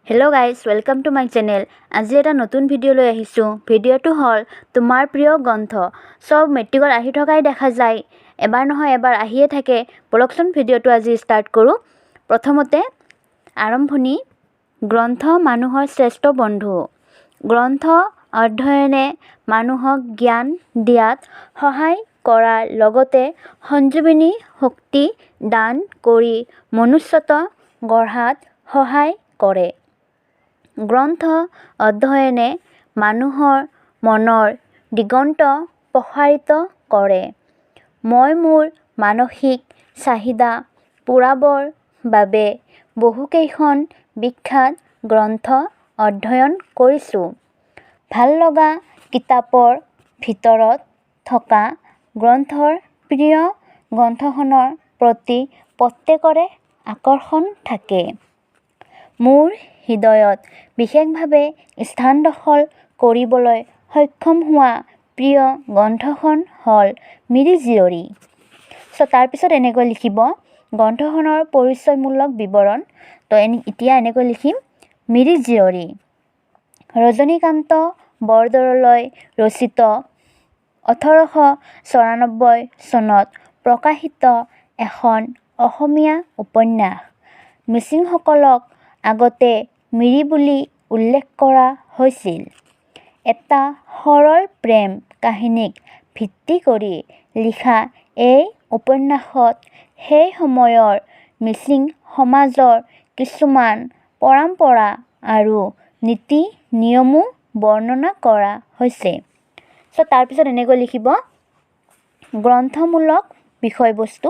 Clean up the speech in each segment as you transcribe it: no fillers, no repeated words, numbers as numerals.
Hello guys, welcome to my channel. আজি এটা নতুন ভিডিও লৈ আহিছো। ভিডিওটো হল তোমাৰ প্ৰিয় গ্ৰন্থ। সব মেট্ৰিকৰ আহি থকাই দেখা যায়। এবাৰ নহয় এবাৰ আহিয়ে থাকে। বলকচোন ভিডিওটো আজি ষ্টাৰ্ট কৰো। প্ৰথমতে আৰম্ভণি গ্ৰন্থ মানুহৰ শ্ৰেষ্ঠ বন্ধু। গ্ৰন্থ অধ্যয়নে মানুহক জ্ঞান দিয়াত সহায় কৰাৰ লগতে সঞ্জীৱনী শক্তি দান কৰি মনুষ্যত্ব গঢ়াত সহায় কৰে। গ্ৰন্থ অধ্যয়নে মানুহৰ মনৰ দিগন্ত প্ৰসাৰিত কৰে। মই মোৰ মানসিক চাহিদা পূৰাবৰ বাবে বহুকেইখন বিখ্যাত গ্ৰন্থ অধ্যয়ন কৰিছোঁ। ভাল লগা কিতাপৰ ভিতৰত থকা গ্ৰন্থৰ প্ৰিয় গ্ৰন্থখনৰ প্ৰতি প্ৰত্যেকৰে আকৰ্ষণ থাকে। মোৰ হৃদয়ত বিশেষভাৱে স্থান দখল কৰিবলৈ সক্ষম হোৱা প্ৰিয় গ্ৰন্থখন হ'ল মিৰি জীয়ৰী। তাৰপিছত এনেকৈ লিখিব গ্ৰন্থখনৰ পৰিচয়মূলক বিৱৰণ। এতিয়া এনেকৈ লিখিম মিৰি জীয়ৰী। ৰজনীকান্ত বৰদলৈ ৰচিত 1894 চনত প্ৰকাশিত এখন অসমীয়া উপন্যাস। মিচিংসকলক আগতে মিৰি বুলি উল্লেখ কৰা হৈছিল। এটা সৰল প্ৰেম কাহিনীক ভিত্তি কৰি লিখা এই উপন্যাসত সেই সময়ৰ মিচিং সমাজৰ কিছুমান পৰম্পৰা আৰু নীতি নিয়মো বৰ্ণনা কৰা হৈছে। তাৰপিছত এনেকৈ লিখিব গ্ৰন্থমূলক বিষয়বস্তু।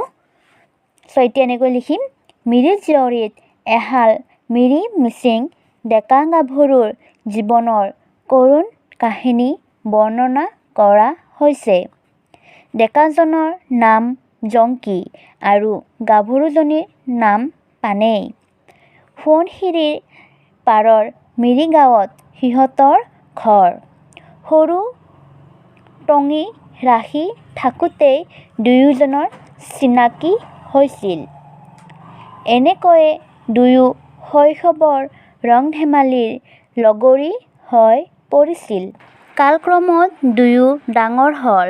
এতিয়া এনেকৈ লিখিম মিৰি জীয়ৰীত এহাল মিৰি মিচিং ডেকা গাভৰুৰ জীৱনৰ কৰুণ কাহিনী বৰ্ণনা কৰা হৈছে। ডেকাজনৰ নাম জংকী আৰু গাভৰুজনীৰ নাম পানেই। সোৱণশিৰিৰ পাৰৰ মিৰি গাঁৱত সিহঁতৰ ঘৰ। সৰু টঙি ৰাখি থাকোঁতেই দুয়োজনৰ চিনাকি হৈছিল। এনেকৈয়ে দুয়ো শৈশৱৰ ৰং ধেমালিৰ লগৰী হৈ পৰিছিল। কালক্ৰমত দুয়ো ডাঙৰ হ'ল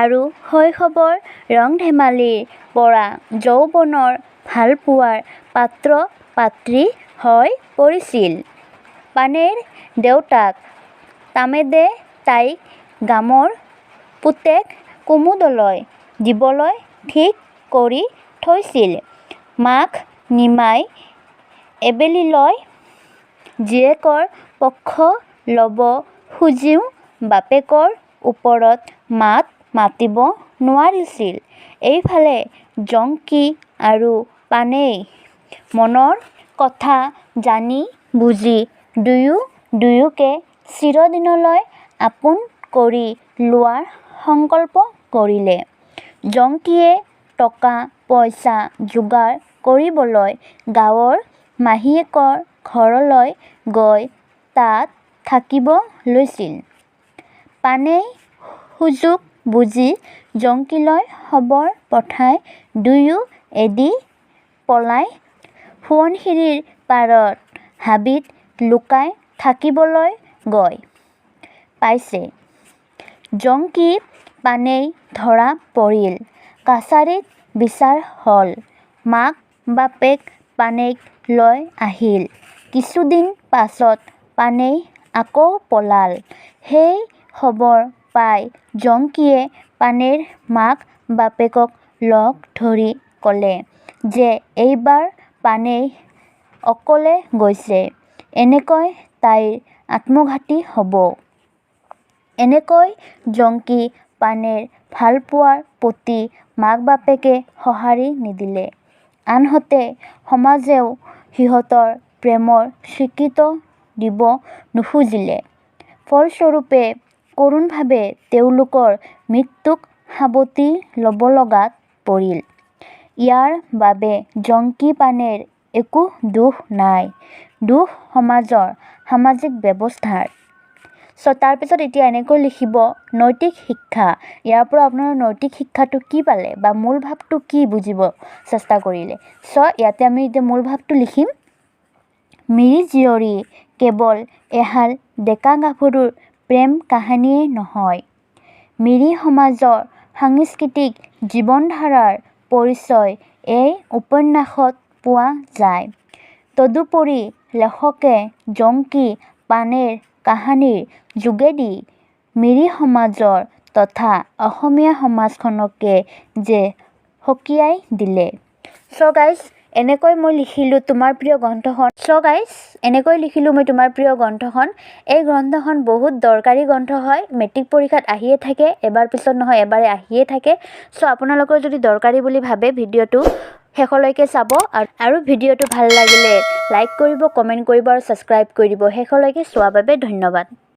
আৰু শৈশৱৰ ৰং ধেমালিৰ পৰা যৌৱনৰ ভালপোৱাৰ পাত্ৰ পাত্ৰী হৈ পৰিছিল। পানেইৰ দেউতাক তামেদে তাইক গামৰ পুতেক কুমুদলৈ দিবলৈ ঠিক কৰি থৈছিল। মাক নিমাই এবেলিলৈ জীয়েকৰ পক্ষ ল'ব খুজিও বাপেকৰ ওপৰত মাত মাতিব নোৱাৰিছিল। এইফালে জংকী আৰু পানেই মনৰ কথা জানি বুজি দুয়োকে চিৰদিনলৈ আপোন কৰি লোৱাৰ সংকল্প কৰিলে। জংকীয়ে টকা পইচা যোগাৰ কৰিবলৈ গাঁৱৰ মাহীয়েকৰ ঘৰলৈ গৈ তাত থাকিব লৈছিল। পানেই সুযোগ বুজি জংকীলৈ খবৰ পঠাই দুয়ো এদি পলাই সোৱণশিৰিৰ পাৰৰ হাবিত লুকাই থাকিবলৈ গৈ পাইছে। জংকী পানেই ধৰা পৰিল। কাছাৰীত বিচাৰ হ'ল। মাক বাপেক পানেইক লৈ আহিল। কিছুদিন পাছত পানেই আকৌ পলাল। সেই খবৰ পাই জংকীয়ে পানেইৰ মাক বাপেকক লগ ধৰি ক'লে যে এইবাৰ পানেই অকলে গৈছে। এনেকৈ তাইৰ আত্মঘাতী হ'ব। এনেকৈ জংকী পানেইৰ ভালপোৱাৰ প্ৰতি মাক বাপেকে সঁহাৰি নিদিলে। আনহাতে সমাজেও সিহঁতৰ প্ৰেমৰ স্বীকৃতি দিব নুখুজিলে। ফলস্বৰূপে কৰুণভাৱে তেওঁলোকৰ মৃত্যুক সাৱটি ল'ব লগাত পৰিল। ইয়াৰ বাবে জংকী পানেইৰ একো দোষ নাই। দোষ সমাজৰ সামাজিক ব্যৱস্থাৰ। তাৰপিছত এতিয়া এনেকৈ লিখিব নৈতিক শিক্ষা। ইয়াৰ পৰা আপোনাৰ নৈতিক শিক্ষাটো কি পালে বা মূল ভাৱটো কি বুজিব চেষ্টা কৰিলে। ইয়াতে আমি এতিয়া মূল ভাৱটো লিখিম। মিৰি জীয়ৰী কেৱল এহাল ডেকা গাভৰুৰ প্ৰেম কাহিনীয়ে নহয়, মিৰি সমাজৰ সাংস্কৃতিক জীৱনধাৰাৰ পৰিচয় এই উপন্যাসত পোৱা যায়। তদুপৰি লেখকে জংকী পানেইৰ কাহিনীৰ যোগেদি মিৰি সমাজৰ তথা অসমীয়া সমাজখনকে যে সকীয়াই দিলে। চ' গাইজ এনেকৈ মই লিখিলোঁ তোমাৰ প্ৰিয় গ্ৰন্থখন। এই গ্ৰন্থখন বহুত দৰকাৰী গ্ৰন্থ হয়, মেট্ৰিক পৰীক্ষাত আহিয়ে থাকে, এবাৰ পিছত নহয় এবাৰে আহিয়ে থাকে। চ' আপোনালোকৰ যদি দৰকাৰী বুলি ভাবে ভিডিঅ'টো শেষলৈকে চাব আৰু ভিডিঅ'টো ভাল লাগিলে লাইক কৰিব, কমেণ্ট কৰিব আৰু ছাবস্ক্ৰাইব কৰি দিব। শেষলৈকে চোৱাৰ বাবে ধন্যবাদ।